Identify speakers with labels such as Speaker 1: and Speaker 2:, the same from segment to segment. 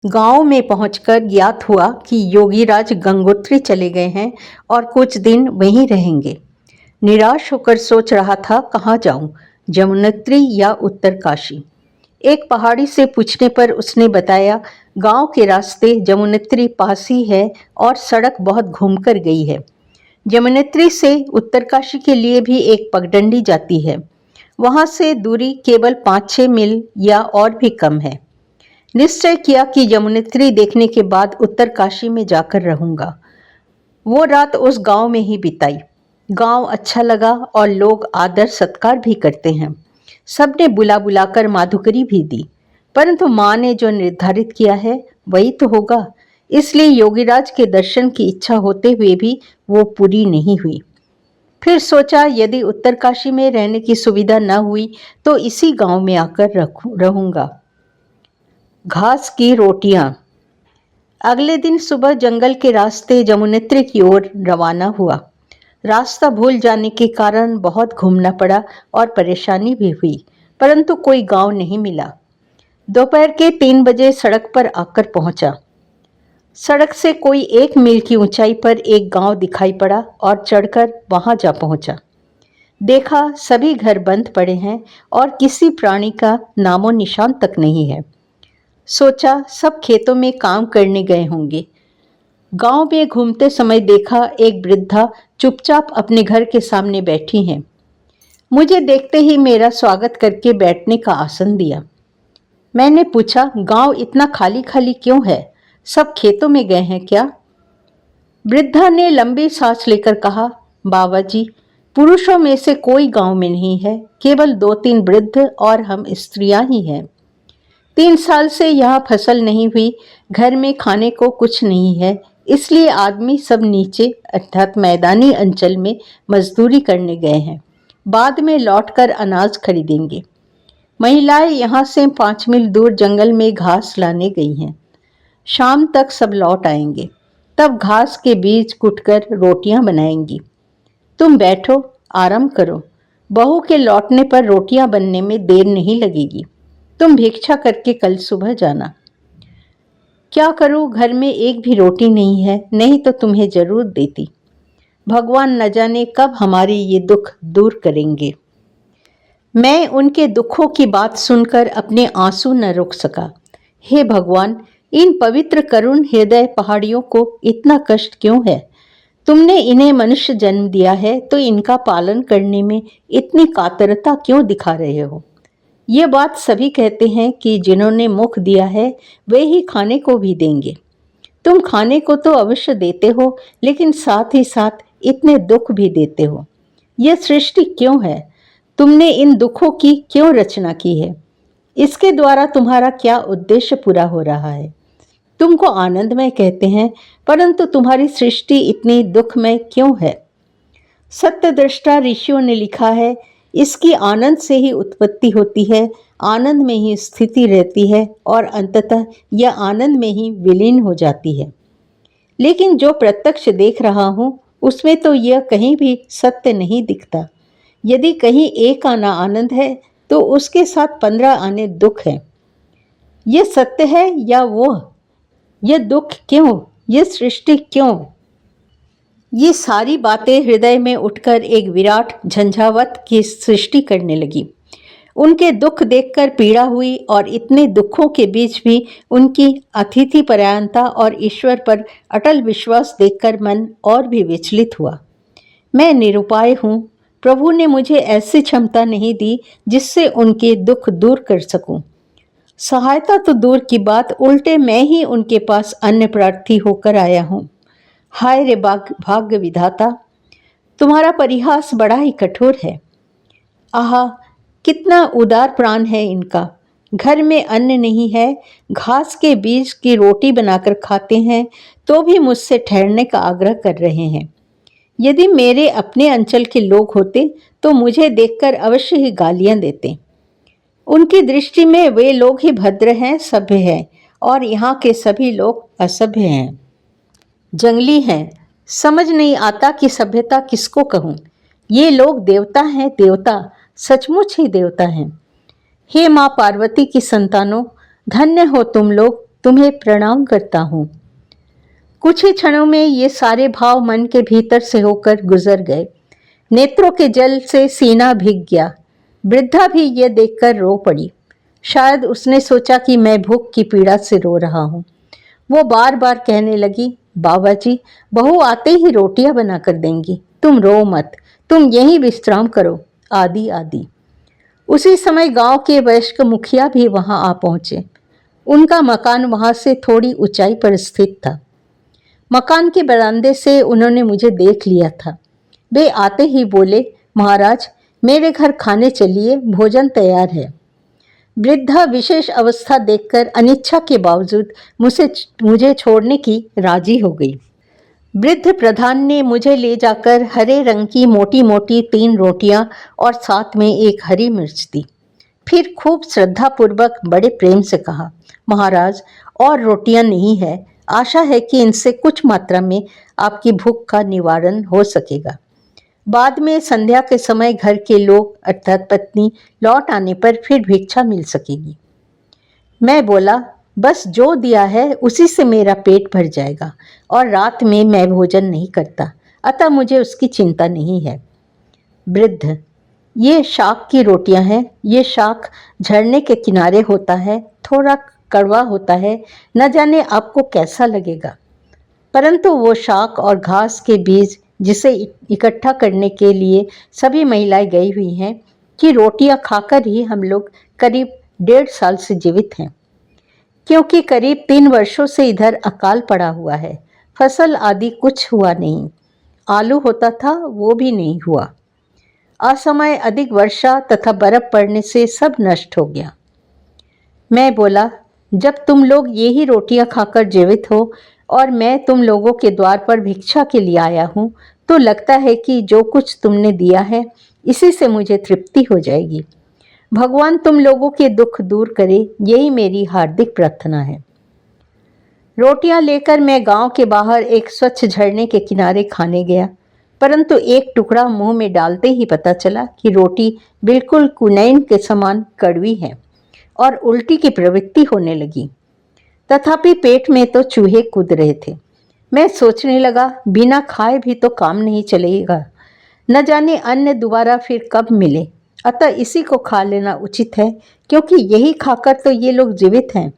Speaker 1: गांव में पहुंचकर ज्ञात हुआ कि योगीराज गंगोत्री चले गए हैं और कुछ दिन वहीं रहेंगे। निराश होकर सोच रहा था कहाँ जाऊं, यमुनोत्री या उत्तरकाशी। एक पहाड़ी से पूछने पर उसने बताया गांव के रास्ते यमुनोत्री पास ही है और सड़क बहुत घूमकर गई है। यमुनोत्री से उत्तरकाशी के लिए भी एक पगडंडी जाती है। वहां से दूरी केवल 5-6 मील या और भी कम है। निश्चय किया कि यमुनोत्री देखने के बाद उत्तरकाशी में जाकर रहूंगा। वो रात उस गांव में ही बिताई। गांव अच्छा लगा और लोग आदर सत्कार भी करते हैं। सबने बुला बुलाकर माधुकरी भी दी, परंतु माँ ने जो निर्धारित किया है वही तो होगा। इसलिए योगीराज के दर्शन की इच्छा होते हुए भी वो पूरी नहीं हुई। फिर सोचा यदि उत्तरकाशी में रहने की सुविधा न हुई तो इसी गांव में आकर रहूंगा। घास की रोटियां। अगले दिन सुबह जंगल के रास्ते यमुनोत्री की ओर रवाना हुआ। रास्ता भूल जाने के कारण बहुत घूमना पड़ा और परेशानी भी हुई, परंतु कोई गांव नहीं मिला। दोपहर के 3 बजे सड़क पर आकर पहुंचा। सड़क से कोई 1 मील की ऊंचाई पर एक गांव दिखाई पड़ा और चढ़कर वहां जा पहुंचा। देखा सभी घर बंद पड़े हैं और किसी प्राणी का नामो निशान तक नहीं है। सोचा सब खेतों में काम करने गए होंगे। गांव में घूमते समय देखा एक वृद्धा चुपचाप अपने घर के सामने बैठी हैं। मुझे देखते ही मेरा स्वागत करके बैठने का आसन दिया। मैंने पूछा गांव इतना खाली खाली क्यों है, सब खेतों में गए हैं क्या? वृद्धा ने लंबी सांस लेकर कहा, बाबा जी, पुरुषों में से कोई गांव में नहीं है, केवल 2-3 वृद्ध और हम स्त्रियां ही हैं। 3 साल से यहाँ फसल नहीं हुई, घर में खाने को कुछ नहीं है, इसलिए आदमी सब नीचे अर्थात मैदानी अंचल में मजदूरी करने गए हैं। बाद में लौटकर अनाज खरीदेंगे। महिलाएं यहाँ से 5 मील दूर जंगल में घास लाने गई हैं। शाम तक सब लौट आएंगे, तब घास के बीज कुटकर रोटियां बनाएंगी। तुम बैठो, आराम करो। बहू के लौटने पर रोटियां बनने में देर नहीं लगेगी। तुम भिक्षा करके कल सुबह जाना। क्या करूं, घर में एक भी रोटी नहीं है, नहीं तो तुम्हें जरूर देती। भगवान न जाने कब हमारे ये दुख दूर करेंगे। मैं उनके दुखों की बात सुनकर अपने आंसू न रोक सका। हे भगवान, इन पवित्र करुण हृदय पहाड़ियों को इतना कष्ट क्यों है? तुमने इन्हें मनुष्य जन्म दिया है तो इनका पालन करने में इतनी कातरता क्यों दिखा रहे हो? ये बात सभी कहते हैं कि जिन्होंने मुख दिया है वे ही खाने को भी देंगे। तुम खाने को तो अवश्य देते हो, लेकिन साथ ही साथ इतने दुख भी देते हो। यह सृष्टि क्यों है? तुमने इन दुखों की क्यों रचना की है? इसके द्वारा तुम्हारा क्या उद्देश्य पूरा हो रहा है? तुमको आनंदमय कहते हैं, परंतु तुम्हारी सृष्टि इतनी दुखमय क्यों है? सत्यदृष्टा ऋषियों ने लिखा है, इसकी आनंद से ही उत्पत्ति होती है, आनंद में ही स्थिति रहती है और अंततः यह आनंद में ही विलीन हो जाती है। लेकिन जो प्रत्यक्ष देख रहा हूँ उसमें तो यह कहीं भी सत्य नहीं दिखता। यदि कहीं एक आना आनंद है तो उसके साथ 15 आने दुख है। यह सत्य है या वो? यह दुख क्यों? यह सृष्टि क्यों? ये सारी बातें हृदय में उठकर एक विराट झंझावत की सृष्टि करने लगी। उनके दुख देखकर पीड़ा हुई और इतने दुखों के बीच भी उनकी अतिथि परायणता और ईश्वर पर अटल विश्वास देखकर मन और भी विचलित हुआ। मैं निरुपाय हूँ। प्रभु ने मुझे ऐसी क्षमता नहीं दी जिससे उनके दुख दूर कर सकूं। सहायता तो दूर की बात, उल्टे मैं ही उनके पास अन्य प्रार्थी होकर आया हूँ। हाय रे भाग्य विधाता, तुम्हारा परिहास बड़ा ही कठोर है। आहा, कितना उदार प्राण है इनका। घर में अन्न नहीं है, घास के बीज की रोटी बनाकर खाते हैं तो भी मुझसे ठहरने का आग्रह कर रहे हैं। यदि मेरे अपने अंचल के लोग होते तो मुझे देखकर अवश्य ही गालियां देते। उनकी दृष्टि में वे लोग ही भद्र हैं, सभ्य हैं, और यहाँ के सभी लोग असभ्य हैं, जंगली हैं। समझ नहीं आता कि सभ्यता किसको कहूँ। ये लोग देवता हैं, देवता, सचमुच ही देवता हैं। हे माँ पार्वती की संतानों, धन्य हो तुम लोग, तुम्हें प्रणाम करता हूँ। कुछ ही क्षणों में ये सारे भाव मन के भीतर से होकर गुजर गए। नेत्रों के जल से सीना भीग गया। वृद्धा भी ये देखकर रो पड़ी। शायद उसने सोचा कि मैं भूख की पीड़ा से रो रहा हूँ। वो बार बार कहने लगी, बाबा जी, बहू आते ही रोटियां बनाकर देंगी, तुम रो मत, तुम यहीं विश्राम करो, आदि आदि। उसी समय गांव के वयस्क मुखिया भी वहां आ पहुंचे। उनका मकान वहां से थोड़ी ऊंचाई पर स्थित था। मकान के बरामदे से उन्होंने मुझे देख लिया था। वे आते ही बोले, महाराज, मेरे घर खाने चलिए, भोजन तैयार है। वृद्धा विशेष अवस्था देखकर अनिच्छा के बावजूद मुझे छोड़ने की राजी हो गई। वृद्ध प्रधान ने मुझे ले जाकर हरे रंग की मोटी मोटी 3 रोटियां और साथ में एक हरी मिर्च दी। फिर खूब श्रद्धापूर्वक बड़े प्रेम से कहा, महाराज, और रोटियां नहीं है, आशा है कि इनसे कुछ मात्रा में आपकी भूख का निवारण हो सकेगा। बाद में संध्या के समय घर के लोग अर्थात पत्नी लौट आने पर फिर भिक्षा मिल सकेगी। मैं बोला, बस जो दिया है उसी से मेरा पेट भर जाएगा और रात में मैं भोजन नहीं करता, अतः मुझे उसकी चिंता नहीं है। वृद्ध, ये शाक की रोटियां हैं। ये शाक झरने के किनारे होता है, थोड़ा कड़वा होता है, न जाने आपको कैसा लगेगा। परंतु वो शाक और घास के बीज जिसे इकट्ठा करने के लिए सभी महिलाएं गई हुई हैं, कि रोटियां खाकर ही हम लोग करीब 1.5 साल से जीवित हैं। क्योंकि करीब 3 वर्षों से इधर अकाल पड़ा हुआ है, फसल आदि कुछ हुआ नहीं। आलू होता था, वो भी नहीं हुआ। असमय अधिक वर्षा तथा बर्फ पड़ने से सब नष्ट हो गया। मैं बोला, जब तुम लोग यही रोटियां खाकर जीवित हो और मैं तुम लोगों के द्वार पर भिक्षा के लिए आया हूँ, तो लगता है कि जो कुछ तुमने दिया है इसी से मुझे तृप्ति हो जाएगी। भगवान तुम लोगों के दुख दूर करे, यही मेरी हार्दिक प्रार्थना है। रोटियां लेकर मैं गांव के बाहर एक स्वच्छ झरने के किनारे खाने गया, परंतु एक टुकड़ा मुंह में डालते ही पता चला कि रोटी बिल्कुल कुनैन के समान कड़वी है और उल्टी की प्रवृत्ति होने लगी। तथापि पेट में तो चूहे कूद रहे थे। मैं सोचने लगा, बिना खाए भी तो काम नहीं चलेगा, न जाने अन्न दोबारा फिर कब मिले, अतः इसी को खा लेना उचित है, क्योंकि यही खाकर तो ये लोग जीवित हैं।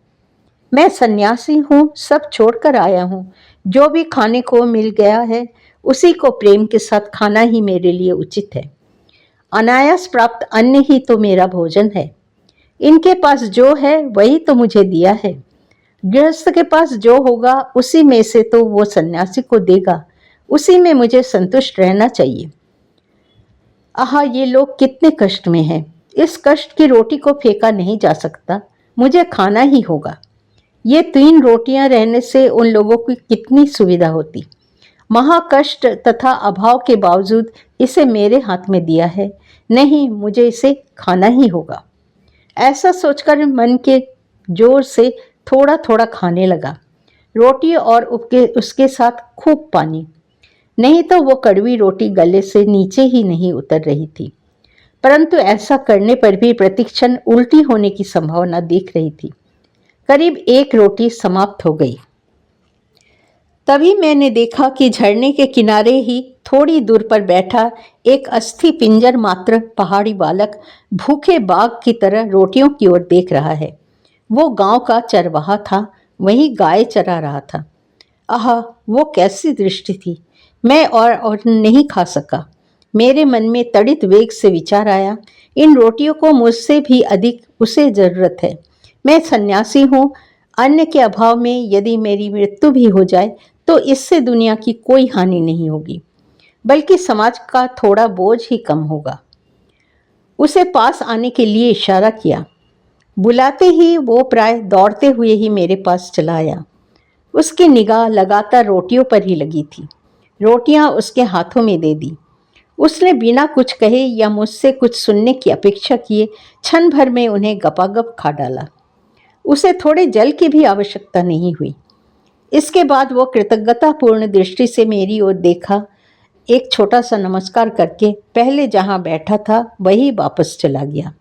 Speaker 1: मैं सन्यासी हूँ, सब छोड़कर आया हूँ। जो भी खाने को मिल गया है उसी को प्रेम के साथ खाना ही मेरे लिए उचित है। अनायास प्राप्त अन्न ही तो मेरा भोजन है। इनके पास जो है वही तो मुझे दिया है। गृहस्थ के पास जो होगा उसी में से तो वो सन्यासी को देगा, उसी में मुझे संतुष्ट रहना चाहिए। आहा, ये लोग कितने कष्ट में हैं। इस कष्ट की रोटी को फेंका नहीं जा सकता, मुझे खाना ही होगा। ये 3 रोटियां रहने से उन लोगों की कितनी सुविधा होती। महाकष्ट तथा अभाव के बावजूद इसे मेरे हाथ में दिया है, नहीं, मुझे इसे खाना ही होगा। ऐसा सोचकर मन के जोर से थोड़ा थोड़ा खाने लगा, रोटी और उसके साथ खूब पानी। नहीं तो वो कड़वी रोटी गले से नीचे ही नहीं उतर रही थी, परंतु ऐसा करने पर भी प्रतिक्षण उल्टी होने की संभावना दिख रही थी। करीब 1 रोटी समाप्त हो गई। तभी मैंने देखा कि झरने के किनारे ही थोड़ी दूर पर बैठा एक अस्थि पिंजर मात्र पहाड़ी बालक भूखे बाघ की तरह रोटियों की ओर देख रहा है। वो गांव का चरवाहा था, वहीं गाय चरा रहा था। आहा, वो कैसी दृष्टि थी। मैं और नहीं खा सका। मेरे मन में तड़ित वेग से विचार आया, इन रोटियों को मुझसे भी अधिक उसे जरूरत है। मैं सन्यासी हूँ, अन्न के अभाव में यदि मेरी मृत्यु भी हो जाए तो इससे दुनिया की कोई हानि नहीं होगी, बल्कि समाज का थोड़ा बोझ ही कम होगा। उसे पास आने के लिए इशारा किया। बुलाते ही वो प्राय दौड़ते हुए ही मेरे पास चला आया। उसकी निगाह लगातार रोटियों पर ही लगी थी। रोटियां उसके हाथों में दे दी। उसने बिना कुछ कहे या मुझसे कुछ सुनने की अपेक्षा किए क्षण भर में उन्हें गपागप खा डाला। उसे थोड़े जल की भी आवश्यकता नहीं हुई। इसके बाद वो कृतज्ञतापूर्ण दृष्टि से मेरी ओर देखा, एक छोटा सा नमस्कार करके पहले जहां बैठा था वही वापस चला गया।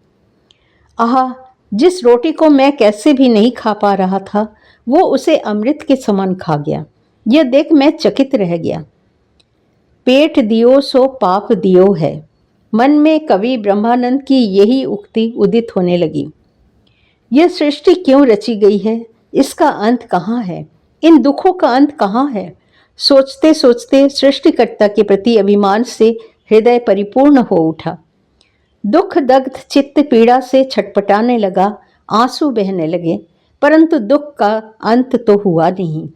Speaker 1: आहा, जिस रोटी को मैं कैसे भी नहीं खा पा रहा था, वो उसे अमृत के समान खा गया। यह देख मैं चकित रह गया। पेट दियो सो पाप दियो है। मन में कवि ब्रह्मानंद की यही उक्ति उदित होने लगी। यह सृष्टि क्यों रची गई है? इसका अंत कहाँ है? इन दुखों का अंत कहाँ है? सोचते सोचते सृष्टिकर्ता के प्रति अभिमान से हृदय परिपूर्ण हो उठा। दुख दग्ध चित्त पीड़ा से छटपटाने लगा, आंसू बहने लगे, परंतु दुख का अंत तो हुआ नहीं।